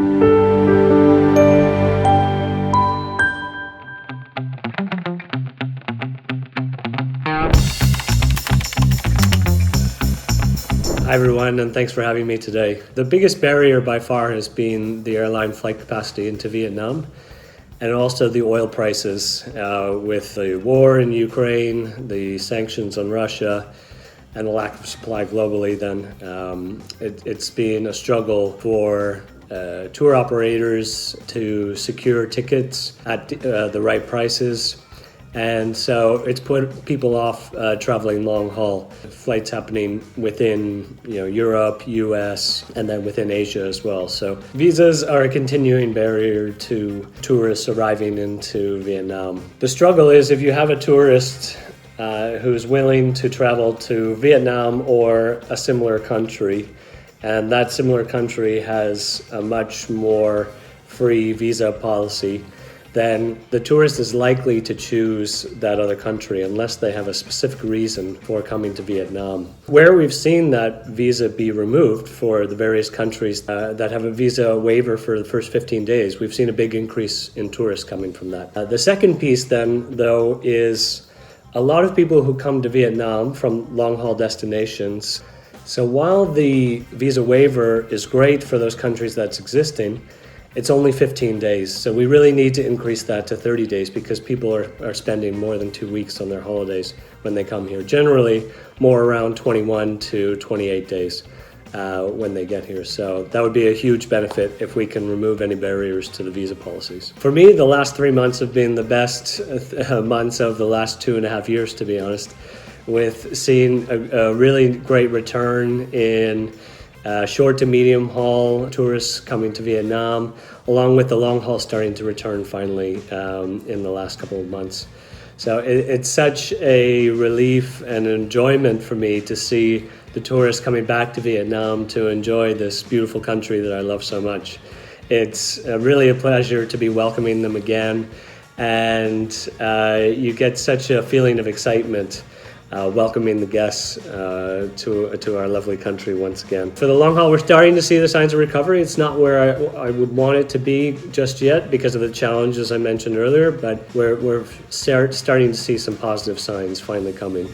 Hi everyone, and thanks for having me today. The biggest barrier by far has been the airline flight capacity into Vietnam and also the oil prices. With the war in Ukraine, the sanctions on Russia, and the lack of supply globally, it's been a struggle for tour operators to secure tickets at the right prices. And so it's put people off traveling long haul. Flights happening within Europe, US, and then within Asia as well. So visas are a continuing barrier to tourists arriving into Vietnam. The struggle is if you have a tourist who's willing to travel to Vietnam or a similar country, and that similar country has a much more free visa policy, then the tourist is likely to choose that other country unless they have a specific reason for coming to Vietnam. Where we've seen that visa be removed for the various countries that have a visa waiver for the first 15 days, we've seen a big increase in tourists coming from that. The second piece then, though, is a lot of people who come to Vietnam from long-haul destinations. So while the visa waiver is great for those countries that's existing, it's only 15 days, so we really need to increase that to 30 days because people are spending more than 2 weeks on their holidays when they come here. Generally, more around 21 to 28 days when they get here. So that would be a huge benefit if we can remove any barriers to the visa policies. For me, the last 3 months have been the best months of the last 2.5 years, to be honest, with seeing a really great return in short to medium haul tourists coming to Vietnam, along with the long haul starting to return finally in the last couple of months. So it's such a relief and enjoyment for me to see the tourists coming back to Vietnam to enjoy this beautiful country that I love so much. It's really a pleasure to be welcoming them again, and you get such a feeling of excitement welcoming the guests to our lovely country once again. For the long haul, we're starting to see the signs of recovery. It's not where I would want it to be just yet because of the challenges I mentioned earlier, but we're starting to see some positive signs finally coming.